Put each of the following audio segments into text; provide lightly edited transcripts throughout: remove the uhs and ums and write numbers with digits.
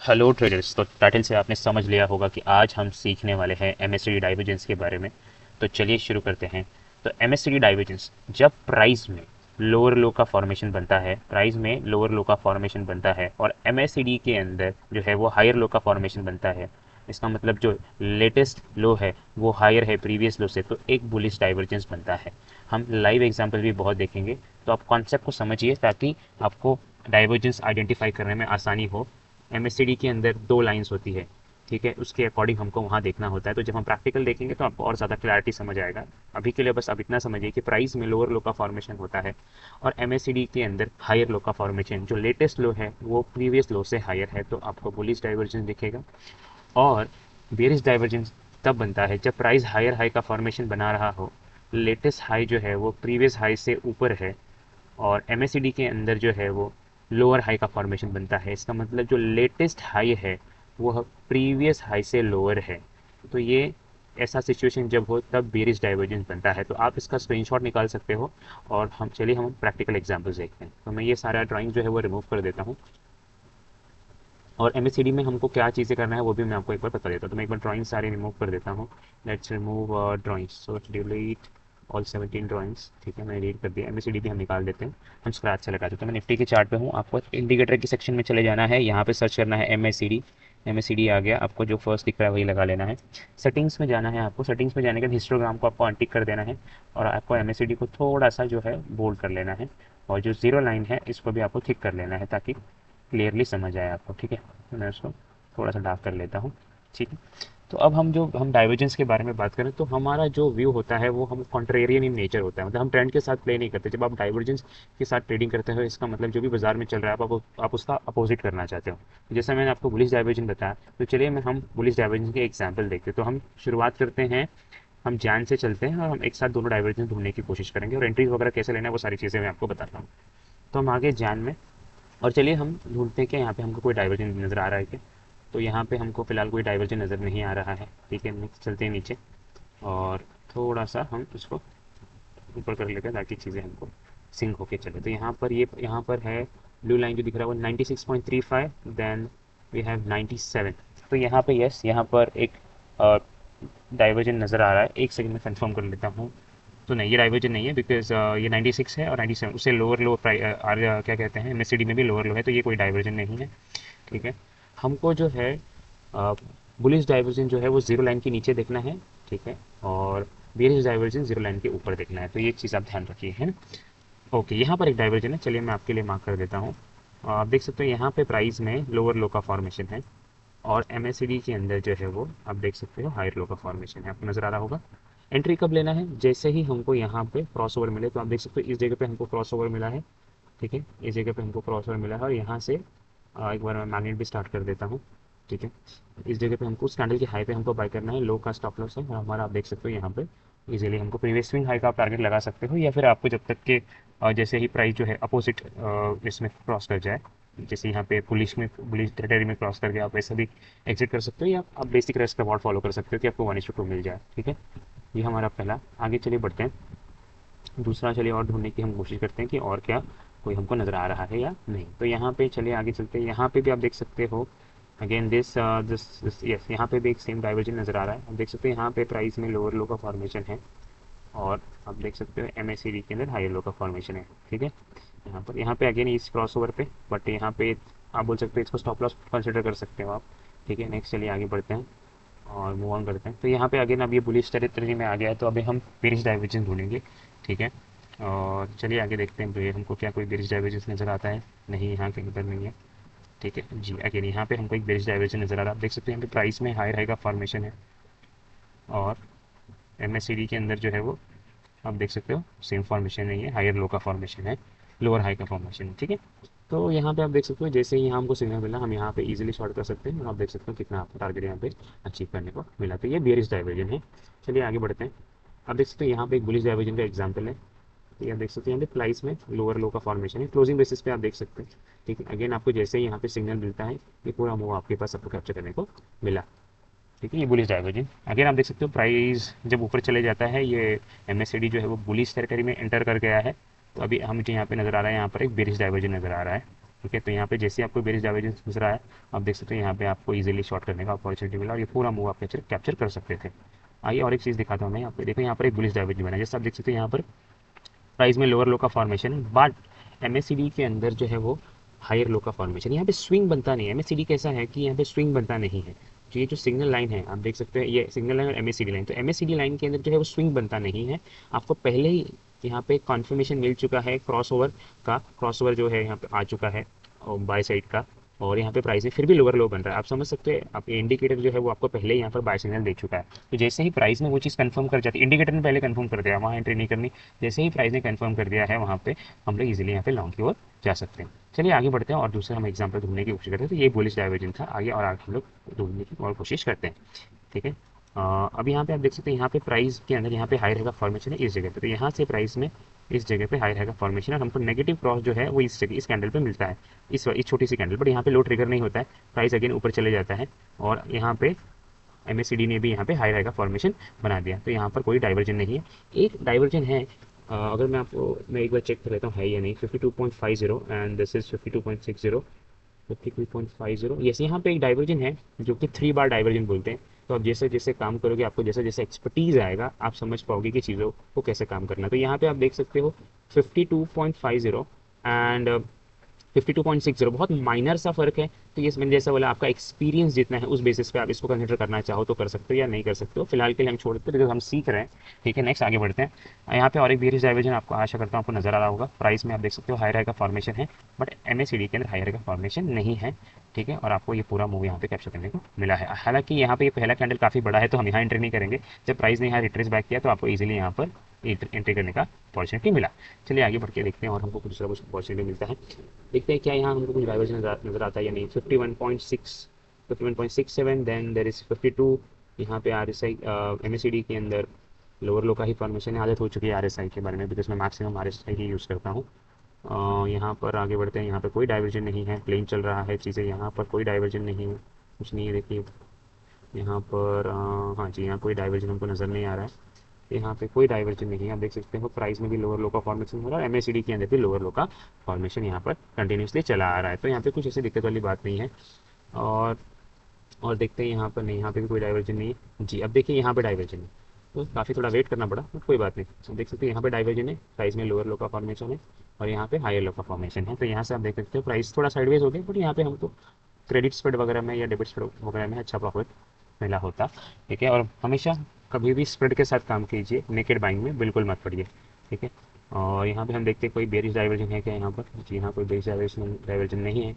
Hello traders. तो title से आपने समझ लिया होगा कि आज हम सीखने वाले हैं एमएससीडी डाइवर्जेंस के बारे में। तो चलिए शुरू करते हैं। तो एमएससीडी डाइवर्जेंस जब प्राइस में लोअर लो का फॉर्मेशन बनता है, प्राइस में लोअर लो का फॉर्मेशन बनता है और एमएससीडी के अंदर जो है वो हायर लो का फॉर्मेशन बनता है, इसका मतलब जो लेटेस्ट लो है वो हायर है प्रीवियस लो से, तो एक बुलिश डाइवर्जेंस बनता है। हम लाइव एग्जांपल भी बहुत देखेंगे, तो आप कॉन्सेप्ट को समझिए ताकि आपको डाइवर्जेंस आइडेंटिफाई करने में आसानी हो। एमएससीडी के अंदर दो लाइंस होती है, ठीक है, उसके अकॉर्डिंग हमको वहाँ देखना होता है। तो जब हम प्रैक्टिकल देखेंगे तो आपको और ज़्यादा क्लैरिटी समझ आएगा। अभी के लिए बस आप इतना समझिए कि प्राइस में लोअर लो का फॉर्मेशन होता है और एमएससीडी के अंदर हायर लो का फॉर्मेशन, जो लेटेस्ट लो है वो प्रीवियस लो से हायर है, तो आपको बुलिश डाइवर्जेंस दिखेगा। और बेरिश डाइवर्जेंस तब बनता है जब प्राइस हायर हाई का फॉर्मेशन बना रहा हो, लेटेस्ट हाई जो है वो प्रीवियस हाई से ऊपर है और एमएससीडी के अंदर जो है वो लोअर हाई का फॉर्मेशन बनता है। इसका मतलब जो लेटेस्ट हाई है वह प्रीवियस हाई से लोअर है। तो ये ऐसा सिचुएशन जब हो तब बेरिश डाइवर्जेंस बनता है। तो आप इसका स्क्रीनशॉट निकाल सकते हो और हम प्रैक्टिकल एग्जांपल्स देखते हैं। तो मैं ये सारा ड्राइंग जो है वो रिमूव कर देता हूँ और एमएससीडी में हमको क्या चीज़ें करना है वो भी मैं आपको एक बार बता देता हूँ। तो मैं एक बार ड्राइंग सारी रिमूव कर देता हूँ। Let's remove drawings, so delete all 17 drawings. ठीक है, मैंने डिलीट कर दिया। एमएससीडी भी हम निकाल देते हैं, हम स्क्रैच से लगा देते हैं। मैं निफ्टी के चार्ट पे हूँ, आपको इंडिकेटर की सेक्शन में चले जाना है, यहाँ पे सर्च करना है एमएससीडी। एमएससीडी आ गया, आपको जो फर्स्ट दिख रहा है वही लगा लेना है। सेटिंग्स में जाना है आपको, सेटिंग्स में जाने के बाद हिस्टोग्राम को आपको अनटिक कर देना है और आपको एमएससीडी को थोड़ा सा जो है बोल्ड कर लेना है और जो जीरो लाइन है इसको भी आपको थिक कर लेना है ताकि क्लियरली समझ आए आपको। ठीक है, तो मैं उसको थोड़ा सा डार्क कर लेता हूँ। ठीक है, तो अब हम डाइवर्जेंस के बारे में बात करें तो हमारा जो व्यू होता है वो हम कॉन्ट्रेरियन इन नेचर होता है, मतलब हम ट्रेंड के साथ प्ले नहीं करते। जब आप डाइवर्जेंस के साथ ट्रेडिंग करते हो इसका मतलब जो भी बाजार में चल रहा है आप उसका अपोजिट करना चाहते हो। जैसे मैंने आपको बुलिश डाइवर्जेंस बताया, तो चलिए हम बुलिश डाइवर्जेंस के एग्जाम्पल देखते हैं। तो हम शुरुआत करते हैं, हम जैन से चलते हैं और हम एक साथ दोनों डाइवर्जेंस ढूंढने की कोशिश करेंगे और एंट्रीज वगैरह कैसे लेना है वो सारी चीज़ें मैं आपको बताता हूँ। तो हम आगे जैन में, और चलिए हम ढूंढते हैं कि यहाँ पे हमको कोई डाइवर्जन नज़र आ रहा है क्या। तो यहाँ पे हमको फिलहाल कोई डाइवर्जन नज़र नहीं आ रहा है। ठीक है, नेक्स्ट चलते हैं नीचे और थोड़ा सा हम उसको ऊपर कर लेते हैं ताकि चीज़ें हमको सिंक होके चले। तो यहाँ पर है ब्लू लाइन जो दिख रहा है वो 96.35, देन वी हैव 97। तो यहाँ पे यस, यहाँ पर एक डाइवर्जन नज़र आ रहा है। एक सेकंड में कंफर्म कर लेता हूँ। तो नहीं, ये डाइवर्जन नहीं है बिकॉज ये 96 है और 97 उससे लोअर लो क्या कहते हैं, एमएससीडी में भी लोअर लो है, तो ये कोई डाइवर्जन नहीं है। ठीक है, हमको जो है बुलिश डाइवर्जन जो है वो जीरो लाइन के नीचे देखना है। ठीक है, और बेरिश डाइवर्जन जीरो लाइन के ऊपर देखना है, तो ये चीज़ आप ध्यान रखिए, है ना। ओके, यहाँ पर एक डाइवर्जन है, चलिए मैं आपके लिए मार्क कर देता हूँ। आप देख सकते हो यहाँ पे प्राइस में लोअर लो का फॉर्मेशन है और एमएससीडी के अंदर जो है वो आप देख सकते हो हायर लो का फॉर्मेशन है, आपको नज़र आ रहा होगा। एंट्री कब लेना है, जैसे ही हमको यहाँ पे क्रॉस ओवर मिले। तो आप देख सकते हो इस जगह पे हमको क्रॉस ओवर मिला है। ठीक है, इस जगह पे हमको क्रॉस ओवर मिला है और यहाँ से एक बार मैं मैग्नेट भी स्टार्ट कर देता हूँ। ठीक है, इस जगह पे हमको उस कैंडल की हाई पे हमको बाय करना है, लो का स्टॉप लॉस है और हमारा आप देख सकते हो यहाँ पे इजीली हमको प्रीवियस स्विंग हाई का आप टारगेट लगा सकते हो, या फिर आपको जब तक के जैसे ही प्राइस जो है अपोजिट इसमें क्रॉस कर जाए, जैसे यहाँ पे पुलिस टेरिटरी में क्रॉस करके आप वैसे भी एग्जिट कर सकते हो, या आप बेसिक रिस्क रिवॉर्ड फॉलो कर सकते हो कि आपको 1:2 मिल जाए। ठीक है, ये हमारा पहला। आगे चलिए बढ़ते हैं, दूसरा चलिए और ढूंढने की हम कोशिश करते हैं कि और क्या कोई हमको नज़र आ रहा है या नहीं। तो यहाँ पे चलिए आगे चलते हैं, यहाँ पे भी आप देख सकते हो अगेन दिस दिस यस, यहाँ पे भी एक सेम डाइवर्जन नज़र आ रहा है। आप देख सकते हो यहाँ पे प्राइस में लोअर लो का फॉर्मेशन है और आप देख सकते हो एमएससीडी के अंदर हायर लो का फॉर्मेशन है। ठीक है, यहाँ पे अगेन इस क्रॉस ओवर पे, बट यहाँ पे आप बोल सकते हो इसको स्टॉप लॉस कंसिडर कर सकते हो आप। ठीक है, नेक्स्ट चलिए आगे बढ़ते हैं और मूव ऑन करते हैं। तो यहाँ पे अगेन अब ये बुलिश टेरिटरी में आ गया है, तो अभी हम बेरिश डाइवर्जेंस ढूंढेंगे। ठीक है, और चलिए आगे देखते हैं तो हमको क्या कोई बेरिश डाइवर्जेंस नज़र आता है। नहीं, यहाँ कहीं पर नहीं है। ठीक है जी, अगेन यहाँ पे हमको एक बेरिश डाइवर्जेंस नज़र आ रहा है। आप देख सकते हैं यहाँ पे प्राइस में हायर हाई का फॉर्मेशन है और एमएससीडी के अंदर जो है वो आप देख सकते हो सेम फॉर्मेशन नहीं है, हायर लो का फॉर्मेशन है, लोअर हाई का फॉर्मेशन है। ठीक है, तो यहाँ पे आप देख सकते हो जैसे ही यहाँ हमको सिग्नल मिला हम यहाँ पे इजीली शॉर्ट कर सकते हैं और आप देख सकते हो कितना आपको टारगेट यहाँ पे अचीव करने को मिला। तो ये बेरिश डाइवर्जन है। चलिए आगे बढ़ते हैं। आप देख सकते हो यहाँ पे एक बुलिश डाइवर्जन का एग्जाम्पल है। तो ये आप देख सकते हैं यहाँ पे प्राइस में लोअर लो का फॉर्मेशन है, क्लोजिंग बेसिस पे आप देख सकते हैं। ठीक है, अगेन आपको जैसे ही यहाँ पे सिग्नल मिलता है ये पूरा मूव आपके पास आपको कैप्चर करने को मिला। ठीक है, ये बुलिश डाइवर्जन। अगेन आप देख सकते हो प्राइस जब ऊपर चले जाता है ये एमएससीडी जो है वो बुलिश टेरिटरी में एंटर कर गया है। तो अभी हम मुझे यहाँ पे नज़र आ रहा है, यहाँ पर एक बेरिश डाइवर्जन नज़र आ रहा है। ठीक है। तो यहाँ पे जैसे आपको बेरिश डाइवर्जेंस गुजरा है, आप देख सकते हैं यहाँ पे आपको इजीली शॉर्ट करने का अपॉर्चुनिटी मिला और ये पूरा मूव आप कैप्चर कर सकते थे। आइए और एक चीज़ दिखाता हूँ मैं यहाँ पे। देखो यहाँ पर एक बुलिश डाइवर्जेंस बना है, जैसे आप देख सकते हैं यहाँ पर प्राइस में लोअर लो का फॉर्मेशन है, बट एमएससीडी के अंदर जो है वो हायर लो का फॉर्मेशन। यहाँ पे स्विंग बनता नहीं है। एमएससीडी कैसा है कि यहाँ पे स्विंग बनता नहीं है। तो ये जो सिग्नल लाइन है आप देख सकते हैं, ये सिग्नल लाइन और एमएससीडी लाइन, तो एमएससीडी लाइन के अंदर जो है वो स्विंग बनता नहीं है। आपको पहले ही यहाँ पे कॉन्फर्मेशन मिल चुका है क्रॉसओवर का, क्रॉसओवर जो है यहाँ पे आ चुका है बाय साइड का, और यहाँ पे प्राइस में फिर भी लोअर लो बन रहा है। आप समझ सकते हैं, आप इंडिकेटर जो है वो आपको पहले ही यहाँ पर बाय सिग्नल दे चुका है। तो जैसे ही प्राइस में वो चीज़ कंफर्म कर जाती है, इंडिकेटर ने पहले कंफर्म कर दिया, वहाँ एंट्री नहीं करनी। जैसे ही प्राइस ने कंफर्म कर दिया है वहाँ पे हम लोग इजीली यहाँ पे लॉन्ग की ओर जा सकते हैं। चलिए आगे बढ़ते हैं और दूसरा हम एग्जाम्पल ढूंढने की कोशिश करते हैं। तो ये बुलिश डाइवर्जेंस था, आगे और आगे हम लोग ढूंढने की और कोशिश करते हैं। ठीक है। अब यहाँ पे आप देख सकते हैं, यहाँ पे प्राइस के अंदर यहाँ पे हाई रहेगा फॉर्मेशन है इस जगह पे, तो यहाँ से प्राइस में इस जगह पे हाई रहेगा फॉर्मेशन, और हमको नेगेटिव क्रॉस जो है वो इस जगह इस कैंडल पे मिलता है, इस छोटी सी कैंडल पर। यहाँ पे लो ट्रिगर नहीं होता है, प्राइस अगेन ऊपर चले जाता है, और यहाँ पे एमएससीडी ने भी यहाँ पे हाई रहेगा फॉर्मेशन बना दिया। तो यहाँ पर कोई डाइवर्जन नहीं है। एक डाइवर्जन है, अगर मैं एक बार चेक कर लेता हूँ है या नहीं। 52.50 एंड दिस इज 52.60, 52.50। यस, यहाँ पे एक डाइवर्जन है जो कि 3 बार डाइवर्जन बोलते हैं। तो आप जैसे जैसे काम करोगे, आपको जैसे जैसे एक्सपर्टीज आएगा, आप समझ पाओगे कि चीज़ों को कैसे काम करना। तो यहाँ पे आप देख सकते हो 52.50 एंड 52.60, बहुत माइनर सा फर्क है। तो ये मैंने जैसा बोला, आपका एक्सपीरियंस जितना है उस बेसिस पे आप इसको कंसिडर करना चाहो तो कर सकते हो या नहीं कर सकते हो। फिलहाल के लिए हम छोड़ देते हैं बिकॉज हम सीख रहे हैं। ठीक है, नेक्स्ट आगे बढ़ते हैं। यहाँ पे और एक बेरिश डाइवर्जन आपको आशा करता हूँ आपको नजर आ रहा होगा। प्राइस में आप देख सकते हो हाई का फॉर्मेशन है, बट एमएससीडी के अंदर हाई का फॉर्मेशन नहीं है। ठीक है, और आपको ये पूरा मूव यहाँ पे कैप्चर करने को मिला है। हालांकि यहाँ पे ये पहला कैंडल काफ़ी बड़ा है, तो हम यहाँ एंट्री नहीं करेंगे। जब प्राइस ने यहाँ रिट्रेस बैक किया तो आपको इजीली यहाँ पर एंट्री करने का अपॉर्चुनिटी मिला। चलिए आगे बढ़ के देखते हैं और हमको दूसरा कुछ अपॉर्चुनिटी मिलता है। देखते हैं क्या यहाँ हमको कुछ डाइवर्जन नजर आता है या नहीं। 51.67, देन देयर इज 52। यहाँ पे आरएसआई एमएससीडी के अंदर लोअर लो का ही फॉर्मेशन है। आदत हो चुकी है आरएसआई के बारे में, बिकॉज मैं मैक्सिमम आरएसआई ही यूज़ करता हूँ। यहाँ पर आगे बढ़ते हैं। यहाँ पे कोई डाइवर्जन नहीं है, प्लेन चल रहा है चीज़ें। यहाँ पर कोई डाइवर्जन नहीं है, कुछ नहीं है। देखिए यहाँ पर हाँ जी, यहाँ कोई डाइवर्जन हमको नज़र नहीं आ रहा है। यहाँ पे कोई डाइवर्जन नहीं है। आप देख सकते हो प्राइस में भी लोअर लो का फॉर्मेशन हो रहा है, एमएससीडी के अंदर भी लोअर लो का फॉर्मेशन यहाँ पर कंटिन्यूसली चला आ रहा है। तो यहाँ पे कुछ ऐसी दिक्कत वाली बात नहीं है। और देखते हैं यहाँ पर नहीं, यहाँ पे भी कोई डाइवर्जन नहीं है जी। अब देखिए यहाँ पे डाइवर्जन है, तो काफ़ी थोड़ा वेट करना पड़ा, बट कोई बात नहीं। तो देख सकते हैं यहाँ पे डाइवर्जन है, प्राइस में लोअर लो का फॉर्मेशन है और यहाँ पे हायर लो का फॉर्मेशन है। तो यहाँ से आप देख सकते हो प्राइस थोड़ा साइडवेज हो गया, बट यहाँ पे हमको क्रेडिट स्प्रेड वगैरह में या डेबिट स्प्रेड वगैरह में अच्छा प्रॉफिट मिला होता। ठीक है, और हमेशा कभी भी स्प्रेड के साथ काम कीजिए, नेकेड बाइंग में बिल्कुल मत पड़िए। ठीक है, और यहाँ पे हम देखते हैं कोई बेरिश डाइवर्जन है क्या यहाँ पर। जी हाँ, कोई बेरिश डाइवर्जन नहीं है।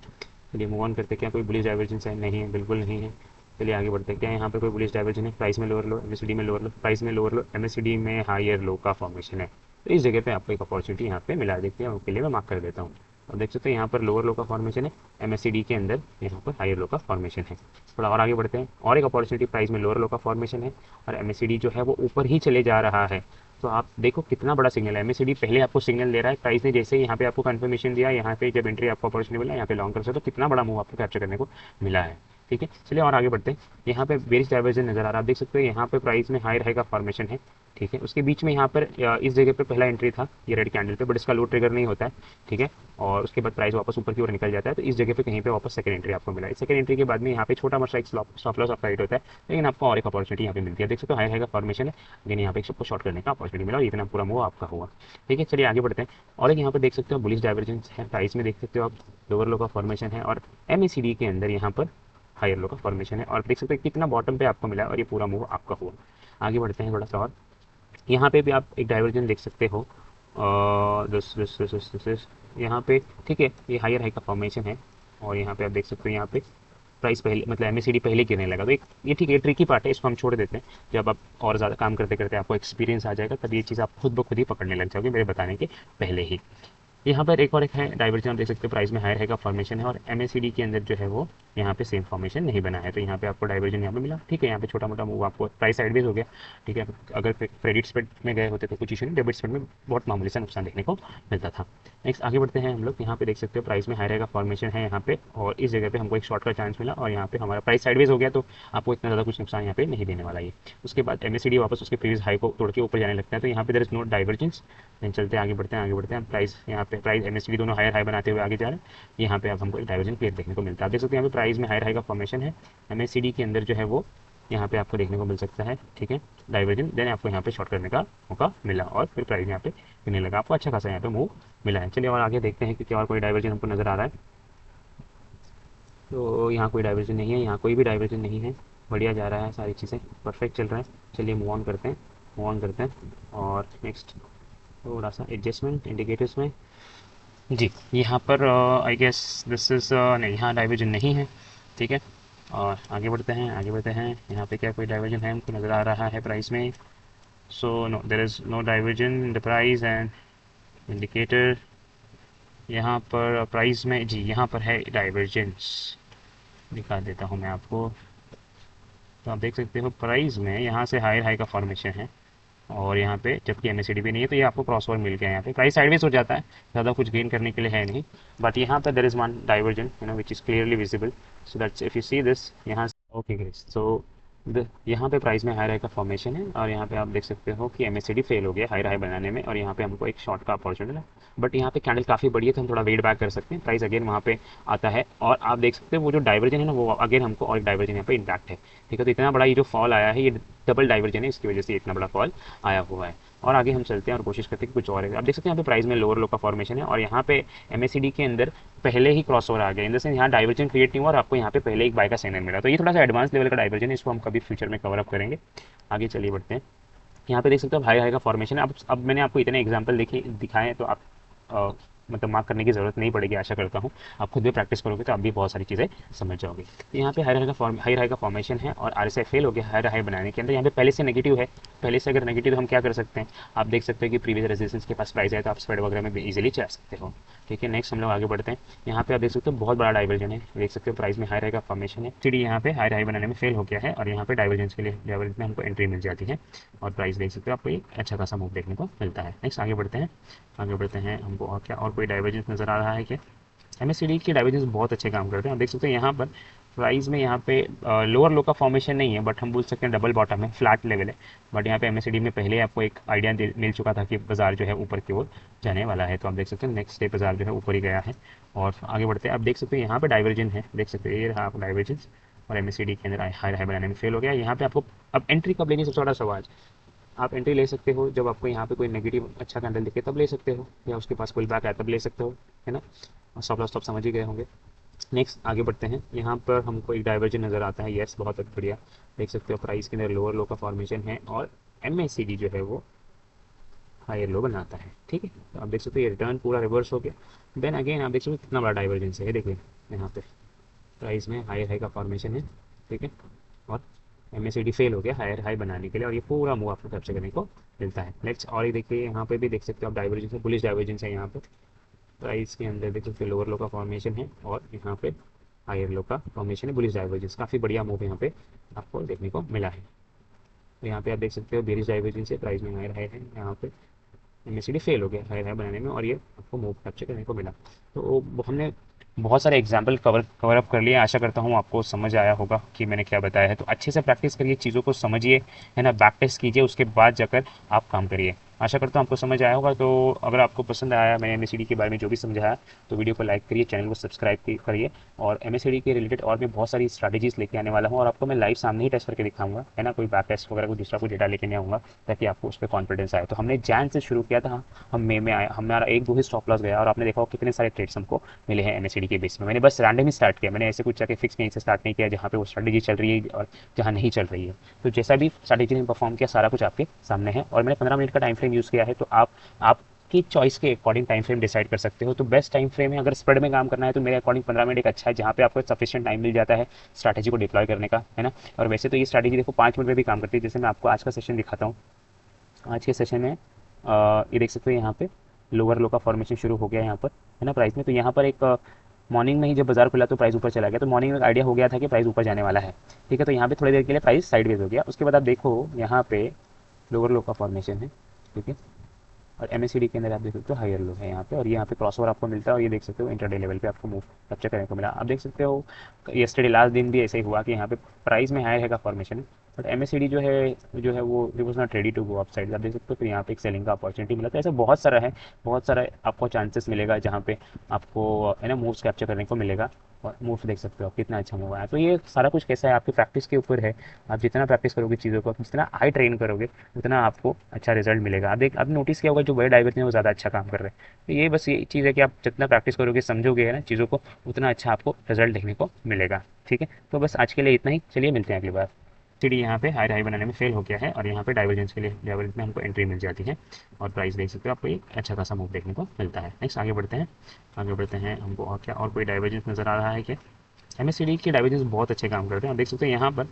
चलिए मूव ऑन करते हैं। क्या कोई बुलिश डाइवर्जन है? नहीं है, बिल्कुल नहीं है। चलिए आगे बढ़ते हैं। क्या यहाँ पे कोई बुलिश डाइवर्जन है? प्राइस में लोअर लो, एमएससीडी में लोअर लो, प्राइस में लोअर लो, एमएससीडी में हायर लो का फॉर्मेशन है। तो इस जगह पे आपको एक अपॉर्चुनिटी यहाँ पे मिला, देखते हैं उसके लिए मैं मार्क कर देता हूँ। और देख सकते हैं यहाँ पर लोअर लो का फॉर्मेशन है, एमएससीडी के अंदर यहाँ पर हायर लो का फॉर्मेशन है। थोड़ा और आगे बढ़ते हैं। और एक अपॉर्चुनिटी, प्राइस में लोअर लो का फॉर्मेशन है और एमएससीडी जो है वो ऊपर ही चले जा रहा है। तो आप देखो कितना बड़ा सिग्नल है। एमएससीडी पहले आपको सिग्नल दे रहा है, प्राइस ने जैसे यहाँ पे आपको कंफर्मेशन दिया, यहाँ पे जब एंट्री आपको अपॉर्चुनिटी मिला, यहाँ पे लॉन्ग कर सकते हो। कितना बड़ा मूव आपको कैप्चर करने को मिला है। ठीक है, चलिए और आगे बढ़ते हैं। यहाँ पे बेरिश डाइवर्जन नजर आ रहा है, आप देख सकते हो यहाँ पे प्राइस में हाई रहेगा फॉर्मेशन है। ठीक है, उसके बीच में यहाँ पर इस जगह पे पहला एंट्री था ये रेड कैंडल पे, बट इसका लो ट्रिगर नहीं होता है। ठीक है, और उसके बाद प्राइस वापस ऊपर की ओर निकल जाता है। तो इस जगह पे कहीं पे वापस सेकंड एंट्री आपको मिला। इस सेकंड एंट्री के बाद में यहाँ पे छोटा मोटा एक स्टॉप लॉस आपका हिट होता है, लेकिन आपको और एक अपॉर्चुनिटी यहाँ पे मिलती है। देख सकते हो हाई रहेगा फॉर्मेशन है, लेकिन यहाँ पे एक सबको शॉर्ट करने का अपॉर्चुनिटी मिला और इतना पूरा मूव आपका हुआ। ठीक है, चलिए आगे बढ़ते हैं। और एक यहाँ पे देख सकते हो बुलिश डाइवर्जेंस है, प्राइस में देख सकते हो आप लोअर लो का फॉर्मेशन है और एमएससीडी के अंदर यहाँ पर हायर लो का फॉर्मेशन है। और देख सकते हैं कितना बॉटम पे आपको मिला और ये पूरा मूव आपका हुआ। आगे बढ़ते हैं थोड़ा सा और। यहाँ पे भी आप एक डाइवर्जन देख सकते हो, दिस यहाँ पे। ठीक है, ये हायर हाई का फॉर्मेशन है और यहाँ पे आप देख सकते हो यहाँ पे प्राइस पहले मतलब एमएससीडी पहले गिरने लगा। तो एक ये ठीक है, ट्रिकी पार्ट है, इसको हम छोड़ देते हैं। जब आप और ज़्यादा काम करते करते आपको एक्सपीरियंस आ जाएगा, तब ये चीज़ आप खुद ब खुद ही पकड़ने लग जाओगे मेरे बताने के पहले ही। यहाँ पर एक और एक है डाइवर्जन, आप देख सकते हो प्राइस में हायर है का फॉर्मेशन है और एमएससीडी के अंदर जो है वो यहाँ पे सेम फॉर्मेशन नहीं बना है। तो यहाँ पे आपको डाइवर्जन यहाँ पे मिला, ठीक है। यहाँ पे छोटा मोटा मूव आपको प्राइस साइडवेज हो गया, ठीक है। अगर क्रेडिट स्प्रेड में गए होते तो कुछ इशू नहीं, डेबिट स्प्रेड में बहुत मामूली सा नुकसान देखने को मिलता था। नेक्स्ट आगे बढ़ते हैं हम लोग। यहाँ पे देख सकते हो प्राइस में हाई रहेगा फॉर्मेशन है यहाँ पे, और इस जगह पे हमको एक शॉर्ट का चांस मिला और यहाँ पे हमारा प्राइस साइडवेज हो गया, तो आपको इतना ज़्यादा कुछ नुकसान यहाँ पे नहीं देने वाला है। उसके बाद MACD वापस उसके प्रीवियस हाई को तोड़ के ऊपर जाने लगता है, तो यहाँ पे there is no divergence. Then चलते हैं आगे बढ़ते हैं, आगे बढ़ते हैं। प्राइस यहाँ पे प्राइस MACD दोनों हायर हाई बनाते हुए आगे जा रहे हैं। यहाँ पे अब हमको एक डाइवर्जन क्लियर देखने को मिलता है। आप देख सकते हैं यहाँ पे प्राइस में हायर हाई का फॉर्मेशन है, MACD के अंदर जो है वो यहाँ पे आपको देखने को मिल सकता है, ठीक है, डाइवर्जन। देन आपको यहाँ पे शॉर्ट करने का मौका मिला और फिर प्राइस यहाँ पे गिरने लगा, आपको अच्छा खासा यहाँ पे मूव मिला है। चलिए और आगे देखते हैं कि क्या और कोई डाइवर्जन हमको नज़र आ रहा है। तो यहाँ कोई डाइवर्जन नहीं है, यहाँ कोई भी डाइवर्जन नहीं है, बढ़िया जा रहा है, सारी चीज़ें परफेक्ट चल रहा है। चलिए मूव ऑन करते हैं, मूव ऑन करते हैं। और नेक्स्ट थोड़ा सा एडजस्टमेंट इंडिकेटर्स में जी, यहाँ पर आई गेस दिस इज़ नहीं, यहाँ डाइवर्जन नहीं है, ठीक है। और आगे बढ़ते हैं, आगे बढ़ते हैं। यहाँ पे क्या कोई डाइवर्जन है हमको नज़र आ रहा है प्राइस में? So no, there is no divergence in the price and indicator. यहाँ पर प्राइस में जी यहाँ पर है डाइवर्जेंस, दिखा देता हूँ मैं आपको। तो आप देख सकते हो प्राइस में यहाँ से हायर हाई का फॉर्मेशन है और यहाँ पे जबकि MACD भी नहीं है, तो ये आपको क्रॉसओवर मिल गया है। यहाँ पे प्राइस साइडवेज हो जाता है, ज़्यादा कुछ गेन करने के लिए है नहीं, बट यहाँ पे there is one divergence which is clearly visible. So that's if you see this यहाँ, ओके गाइस। सो यहाँ पे प्राइस में हाई हाई का फॉर्मेशन है और यहाँ पे आप देख सकते हो कि MACD फेल हो गया हाई हाई बनाने में, और यहाँ पे हमको एक शॉर्ट का अपॉर्चुनिटी है। बट यहाँ पे कैंडल काफ़ी बड़ी है, तो हम थोड़ा वेट बैक कर सकते हैं, प्राइस अगेन वहाँ पे आता है। और आप देख सकते हैं वो जो डाइवर्जन है ना, वो अगेन हमको और डाइवर्जन यहाँ पे इंटैक्ट है, ठीक है। तो इतना बड़ा ये जो फॉल आया है, ये डबल डाइवर्जन है, इसकी वजह से इतना बड़ा फॉल आया हुआ है। और आगे हम चलते हैं और कोशिश करते हैं कि कुछ और है। आप देख सकते हैं यहाँ पे प्राइस में लोअर लो का फॉर्मेशन है और यहाँ पे MACD के अंदर पहले ही क्रॉस ओवर आ गया, इन द सेंस यहाँ डाइवर्जन क्रिएट नहीं हुआ और आपको यहाँ पे पहले एक बाय का सिग्नल मिला। तो ये थोड़ा सा एडवांस लेवल का डाइवर्जन है, इसको हम कभी फ्यूचर में कवर अप करेंगे। आगे चलिए बढ़ते हैं। यहाँ पे देख सकते हो हाई हाई का फॉर्मेशन है। अब मैंने आपको इतने एग्जाम्पल दिखाए हैं, तो आप मतलब मार्क करने की ज़रूरत नहीं पड़ेगी, आशा करता हूँ। आप खुद भी प्रैक्टिस करोगे तो आप भी बहुत सारी चीज़ें समझ जाओगे। तो यहाँ पे हाई हाई का फॉर्मेशन है और RSI फेल हो गया हाई हाई बनाने के अंदर। यहाँ पे पहले से नेगेटिव है, पहले से अगर नेगेटिव तो हम क्या कर सकते हैं, आप देख सकते हो कि प्रीवियस रेजिस्टेंस के पास प्राइस है, तो आप स्प्रेड वगैरह में भी इजीली जा सकते हो, ठीक है। नेक्स्ट हम लोग आगे बढ़ते हैं। यहाँ पे आप देख सकते हो बहुत बड़ा डाइवर्जन है, देख सकते हो प्राइस में हाई हाई का फॉर्मेशन है, सीडी यहाँ पे हाई हाई बनाने में फेल हो गया है और यहाँ पे डाइवर्जेंस के लिए डाइवर्जेंस में हमको एंट्री मिल जाती है और प्राइस देख सकते हो आपको एक अच्छा खासा मूव देखने को मिलता है। नेक्स्ट आगे बढ़ते हैं, आगे बढ़ते हैं। हमको और क्या और कोई डाइवर्जेंस नज़र आ रहा है क्या? MACD के डाइवर्जेंस बहुत अच्छे काम करते हैं। आप देख सकते हैं यहाँ पर प्राइस में यहाँ पे लोअर लो का फॉर्मेशन नहीं है, बट हम बोल सकते हैं डबल बॉटम है, फ्लैट लेवल है। बट यहाँ पे MACD में पहले आपको एक आइडिया मिल चुका था कि बाजार जो है ऊपर की ओर जाने वाला है। तो आप देख सकते हैं नेक्स्ट डे बाजार जो है ऊपर ही गया है। और आगे बढ़ते हैं, आप देख सकते हैं यहाँ पे डाइवर्जन है, देख सकते हैं ये रहा आपको डाइवर्जेंस, और MACD के अंदर हाई हाई बनाने में फेल हो गया। यहाँ पे आपको अब एंट्री कब लेनी, सबसे बड़ा सवाल। आप एंट्री ले सकते हो जब आपको यहाँ पे कोई नेगेटिव अच्छा कैंडल दिखे तब ले सकते हो, या उसके पास पुल बैक आए तब ले सकते हो, है ना। और स्टॉप लॉस तो आप समझ ही गए होंगे। नेक्स्ट आगे बढ़ते हैं। यहाँ पर हमको एक डाइवर्जन नज़र आता है, यस बहुत बढ़िया। देख सकते हो प्राइस के अंदर लोअर लो का फॉर्मेशन है और MACD जो है वो हायर लो बनाता है, ठीक है। तो आप देख सकते हो ये रिटर्न पूरा रिवर्स हो गया। देन अगेन आप देख सकते हो कितना बड़ा डाइवर्जेंस है, देखिए यहाँ पे प्राइस में हायर हाई का फॉर्मेशन है, ठीक है। और MACD फेल हो गया हायर हाई बनाने के लिए और ये पूरा मूव आपको कैप्चर करने को मिलता है। नेक्स्ट और ये देखिए यहाँ पे भी देख सकते हो आप डाइवर्जेंस है, बुलिश डाइवर्जेंस है। यहाँ पे प्राइस के अंदर देख सकते हो लोअर लो का फॉर्मेशन है और यहाँ पे हायर लो का फॉर्मेशन है, बुलिश डाइवर्जेंस। काफ़ी बढ़िया मूव यहाँ पे आपको देखने को मिला है। तो यहाँ पे आप देख सकते हो बेरिश डाइवर्जेंस है, प्राइस में हायर हाई है, यहाँ पे MACD फेल हो गया हायर हाई बनाने में और ये आपको मूव कैप्चर करने को मिला। तो हमने बहुत सारे एग्जाम्पल कवर अप कर लिए। आशा करता हूँ आपको समझ आया होगा कि मैंने क्या बताया है। तो अच्छे से प्रैक्टिस करिए, चीज़ों को समझिए, है ना, बैक टेस्ट कीजिए, उसके बाद जाकर आप काम करिए। आशा करता हूँ आपको समझ आया होगा। तो अगर आपको पसंद आया मैंने MACD के बारे में जो भी समझाया, तो वीडियो को लाइक करिए, चैनल को सब्सक्राइब करिए। और MACD के रिलेटेड और भी बहुत सारी स्ट्रैटेजीज लेके आने वाला हूँ और आपको मैं लाइव सामने ही टेस्ट करके दिखाऊंगा, है ना। कोई बैक टेस्ट वगैरह कोई दूसरा कोई डेटा लेके नहीं आऊँगा, ताकि आपको उस पर कॉन्फिडेंस आए। तो हमने जैन से शुरू किया था, हम मई में आए, हमारा एक दो ही स्टॉप लॉस गया और आपने देखा कितने सारे ट्रेड्स हमको मिले हैं MACD के बेस में। मैंने बस रैंडम ही स्टार्ट किया, मैंने ऐसे कुछ जाके फिक्स कहीं से स्टार्ट नहीं किया जहाँ पे वो स्ट्रैटेजी चल रही है और जहाँ नहीं चल रही है। तो जैसा भी स्ट्रैटेजी ने परफॉर्म किया सारा कुछ आपके सामने है और मैंने 15 मिनट का टाइम फ्रेम यूज़ किया है। तो आपकी चॉइस के अकॉर्डिंग टाइम फ्रेम डिसाइड कर सकते हो। तो बेस्ट टाइम फ्रेम है, अगर स्प्रेड में काम करना है तो मेरे अकॉर्डिंग 15 मिनट एक अच्छा है, जहाँ पे आपको सफिशिएंट टाइम मिल जाता है स्ट्रैटेजी को डिप्लॉय करने का, है ना। और वैसे तो ये स्ट्रैटेजी देखो 5 मिनट में भी काम करती है। जैसे मैं आपको आज का सेशन दिखाता हूँ, आज के सेशन में ये देख सकते हो यहाँ पे लोअर लो का फॉर्मेशन शुरू हो गया यहाँ पर, है ना, प्राइस में। तो यहाँ पर एक मॉर्निंग में ही जब बाजार खुला तो प्राइस ऊपर चला गया, तो मॉर्निंग में आइडिया हो गया था कि प्राइस ऊपर जाने वाला है। ठीक है, तो यहाँ पे थोड़ी देर के लिए प्राइस साइडवेज हो गया। उसके बाद आप देखो यहाँ पे लोअर लो का फॉर्मेशन है। ठीक है, और एमएससीडी के अंदर आप देख सकते हो हायर लो है यहाँ पे, और यहाँ पे क्रॉसओवर आपको मिलता है, और ये देख सकते हो इंटरडे लेवल पे आपको मूव कैप्चर करने को मिला। आप देख सकते हो येस्टरडे लास्ट दिन भी ऐसे ही हुआ कि यहाँ पे प्राइस में हायर है का फॉर्मेशन है, बट एमएससीडी जो है वो was not ready to go upside. आप देख सकते हो फिर यहाँ पे एक सेलिंग का अपॉर्चुनिटी मिला। तो ऐसे बहुत सारा है, बहुत सारा आपको चांसेस मिलेगा जहाँ पे आपको है ना मूव्स कैप्चर करने को मिलेगा। और मूव देख सकते हो आप कितना अच्छा मूव आया। तो ये सारा कुछ कैसा है, आपकी प्रैक्टिस के ऊपर है। आप जितना प्रैक्टिस करोगे चीज़ों को, जितना हाई ट्रेन करोगे, उतना आपको अच्छा रिजल्ट मिलेगा। आप देख, आपने नोटिस किया होगा जो बड़े डाइवर्जन है वो ज़्यादा अच्छा काम कर रहे हैं। तो ये बस ये चीज़ है कि आप जितना प्रैक्टिस करोगे, समझोगे है ना चीज़ों को, उतना अच्छा आपको रिजल्ट देखने को मिलेगा। ठीक है, तो बस आज के लिए इतना ही, चलिए मिलते हैं अगली बार। सीडी यहाँ पे हाई बनाने में फेल हो गया है, और यहाँ पे डाइवर्जेंस के लिए डाइवर्जेंस में हमको एंट्री मिल जाती है, और प्राइस देख सकते हो आपको एक अच्छा खासा मूव देखने को मिलता है। नेक्स्ट आगे बढ़ते हैं, हमको और क्या और कोई डाइवर्जेंस नज़र आ रहा है क्या। एमएससीडी के डाइवर्जेंस बहुत अच्छे काम करते हैं। आप देख सकते हैं यहाँ पर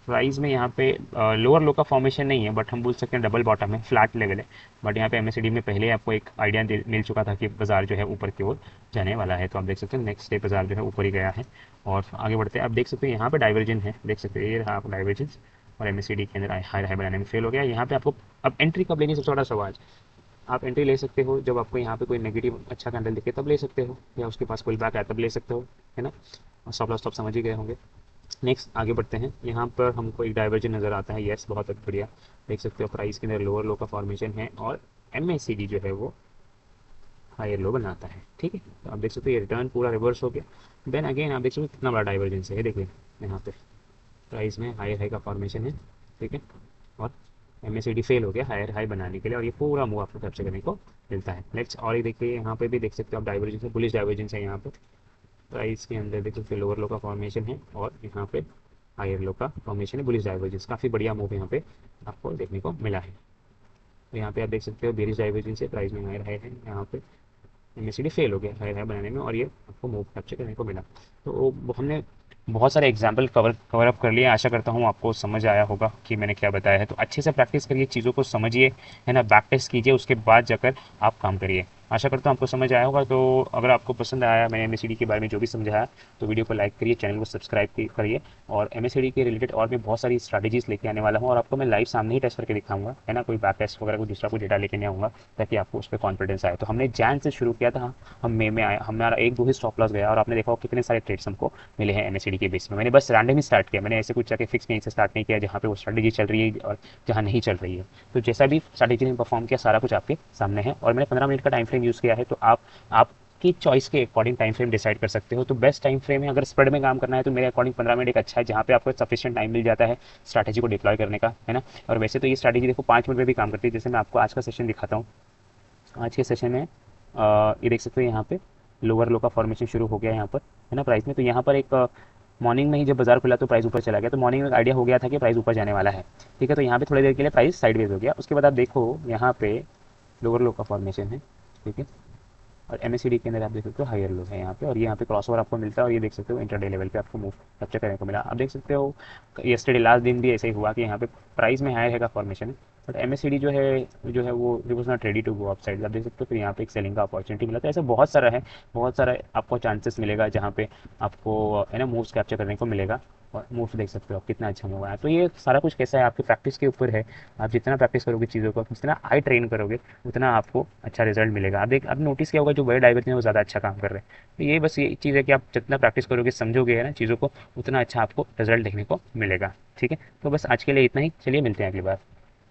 प्राइस में यहाँ पे लोअर लो का फॉर्मेशन नहीं है, बट हम बोल सकते हैं डबल बॉटम है, फ्लैट लेवल है। बट यहाँ पे एमएससीडी में पहले आपको एक आइडिया मिल चुका था कि बाजार जो है ऊपर की ओर जाने वाला है। तो आप देख सकते हैं नेक्स्ट डे बाजार जो है ऊपर ही गया है। और आगे बढ़ते हैं, आप देख सकते हैं यहाँ पे डाइवर्जन है, देख सकते हैं ये रहा आपका डाइवर्जेंस, और एमएससीडी के अंदर हाई बनाने में फेल हो गया। यहाँ पे आपको अब एंट्री कब लेनी, सबसे बड़ा सवाल। आप एंट्री ले सकते हो जब आपको यहाँ पे कोई नेगेटिव अच्छा कैंडल दिखे तब ले सकते हो, या उसके पास पुल बैक आए तब ले सकते हो, है ना। और स्टॉप लॉस तो आप समझ ही गए होंगे। नेक्स्ट आगे बढ़ते हैं, यहाँ पर हमको एक डाइवर्जन नज़र आता है। यस, बहुत बढ़िया, देख सकते हो प्राइस के अंदर लोअर लो का फॉर्मेशन है, और एमएससीडी जो है वो हायर लो बनाता है। ठीक है, तो आप देख सकते हो ये रिटर्न पूरा रिवर्स हो गया। देन अगेन आप देख सकते हो कितना बड़ा डाइवर्जेंस है, ये देखिए यहाँ पे प्राइस में हायर हाई का फॉर्मेशन है। ठीक है, और एमएससीडी फेल हो गया हायर हाई बनाने के लिए, और ये पूरा मूव आपको कैप्चर करने को मिलता है। नेक्स्ट और ये देखिए यहाँ पे भी देख सकते हो आप डाइवर्जेंस है, बुलिश डाइवर्जेंस है यहाँ पे। प्राइस के अंदर देख सकते हो लोअर लो का फॉर्मेशन है, और यहाँ पे हायर लो का फॉर्मेशन है, बुलिश डाइवर्जेंस। काफ़ी बढ़िया मूव यहाँ पे आपको देखने को मिला है। तो यहाँ पे आप देख सकते हो बेरिश डाइवर्जेंस है, प्राइस में हायर हाई है, यहाँ पे एमएससीडी फेल हो गया हायर हाई बनाने में, और ये आपको मूव कैप्चर करने को मिला। तो हमने बहुत सारे एग्जाम्पल कवर अप कर लिए। आशा करता हूँ आपको समझ आया होगा कि मैंने क्या बताया है। तो अच्छे से प्रैक्टिस करिए, चीज़ों को समझिए, है ना, बैक टेस्ट कीजिए, उसके बाद जाकर आप काम करिए। आशा करता हूँ आपको समझ आया होगा। तो अगर आपको पसंद आया मैंने एमएससीडी के बारे में जो भी समझाया, तो वीडियो को लाइक करिए, चैनल को सब्सक्राइब करिए, और एमएससीडी के रिलेटेड और भी बहुत सारी स्ट्रैटेजीज लेके आने वाला हूँ, और आपको मैं लाइव सामने ही टेस्ट करके दिखाऊंगा, है ना। कोई बैक टेस्ट वगैरह कोई दूसरा कोई डेटा लेके नहीं आऊँगा, ताकि आपको उस पर कॉन्फिडेंस आए। तो हमने जैन से शुरू किया था, हम मई में आए, हमारा एक दो ही स्टॉप लॉस गया, और आपने देखा कितने सारे ट्रेड्स हमको मिले हैं एमएससीडी के बेस में। मैंने बस रैंडम ही स्टार्ट किया, मैंने ऐसे कुछ जाके फिक्स कहीं से स्टार्ट नहीं किया जहाँ पे वो स्ट्रैटेजी चल रही है और जहाँ नहीं चल रही है। तो जैसा भी स्ट्रैटेजी ने परफॉर्म किया सारा कुछ आपके सामने है, और मैंने 15 मिनट का टाइम फ्रेम यूज़ किया है। तो आप की चॉइस के अकॉर्डिंग टाइम फ्रेम डिसाइड कर सकते हो। तो बेस्ट टाइम फ्रेम है, अगर स्प्रेड में काम करना है तो मेरे अकॉर्डिंग 15 मिनट एक अच्छा है, जहाँ पे आपको सफिशिएंट टाइम मिल जाता है स्ट्रैटेजी को डिप्लॉय करने का, है ना। और वैसे तो ये स्ट्रैटेजी देखो 5 मिनट में भी काम करती है। जैसे मैं आपको आज का सेशन दिखाता हूँ। आज के सेशन में ये देख सकते हो यहाँ पे लोअर लो का फॉर्मेशन शुरू हो गया है यहाँ पर, है ना, प्राइस में। तो यहाँ पर एक मॉर्निंग में ही जब बाजार खुला तो प्राइस ऊपर चला गया, तो मॉर्निंग में आइडिया हो गया था कि प्राइस ऊपर जाने वाला है। ठीक है, तो यहाँ पे थोड़ी देर के लिए प्राइस साइडवेज हो गया। उसके बाद आप देखो यहाँ पे लोअर लो का फॉर्मेशन है। ठीक है, और एमएससीडी के अंदर आप देख सकते हो हायर लो है यहाँ पे, और यहाँ पे क्रॉसओवर आपको मिलता है, और ये देख सकते हो इंटरडे लेवल पे आपको मूव कैप्चर करने को मिला। आप देख सकते हो येस्टरडे लास्ट दिन भी ऐसे ही हुआ कि यहाँ पे प्राइस में हायर है का फॉर्मेशन है, बट एमएससीडी जो है वो was not ready to go upside. आप देख सकते हो फिर यहाँ पे एक सेलिंग का अपॉर्चुनिटी मिला। तो ऐसे बहुत सारा है, बहुत सारा आपको चांसेस मिलेगा जहाँ पे आपको है ना मूव्स कैप्चर करने को मिलेगा। और मूव देख सकते हो आप कितना अच्छा मूव आया। तो ये सारा कुछ कैसा है, आपकी प्रैक्टिस के ऊपर है। आप जितना प्रैक्टिस करोगे चीज़ों को, जितना हाई ट्रेन करोगे, उतना आपको अच्छा रिजल्ट मिलेगा। आप देख, आपने नोटिस किया होगा जो बड़े डाइवर्जन है वो ज़्यादा अच्छा काम कर रहे हैं। तो ये बस ये चीज़ है कि आप जितना प्रैक्टिस करोगे, समझोगे है ना चीज़ों को, उतना अच्छा आपको रिजल्ट देखने को मिलेगा। ठीक है, तो बस आज के लिए इतना ही, चलिए मिलते हैं अगली बार।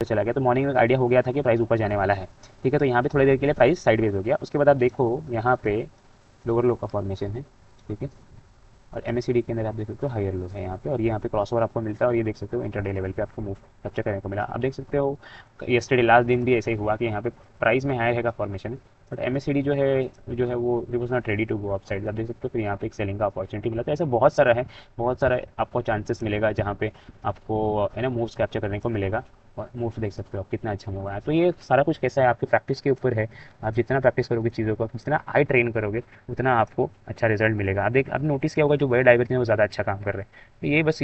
तो चला गया, तो मॉर्निंग में आइडिया हो गया था कि प्राइस ऊपर जाने वाला है। ठीक है, तो यहाँ पे थोड़ी देर के लिए प्राइस साइडवेज हो गया। उसके बाद आप देखो यहाँ पे लोअर लो का फॉर्मेशन है। ठीक है, और एमएससीडी के अंदर आप देख सकते हो हायर लो है यहाँ पे, और यहाँ पे क्रॉसओवर आपको मिलता है, और ये देख सकते हो इंटरडे लेवल पे आपको मूव कैप्चर करने को मिला। आप देख सकते हो येस्टरडे लास्ट दिन भी ऐसे ही हुआ कि यहाँ पे प्राइस में हायर है का फॉर्मेशन है, बट एमएससीडी जो है वो was not ready to go upside. आप देख सकते हो फिर यहाँ पे एक सेलिंग का अपॉर्चुनिटी मिला। तो ऐसे बहुत सारा है, बहुत सारा आपको चांसेस मिलेगा जहाँ पे आपको है ना मूव्स कैप्चर करने को मिलेगा। और मूव देख सकते हो आप कितना अच्छा मूव आया। तो ये सारा कुछ कैसा है, आपकी प्रैक्टिस के ऊपर है। आप जितना प्रैक्टिस करोगे चीज़ों को, जितना हाई ट्रेन करोगे, उतना आपको अच्छा रिजल्ट मिलेगा। आप देख, आपने नोटिस किया होगा जो बड़े डाइवर्जन है वो ज़्यादा अच्छा काम कर रहे हैं। तो ये बस ये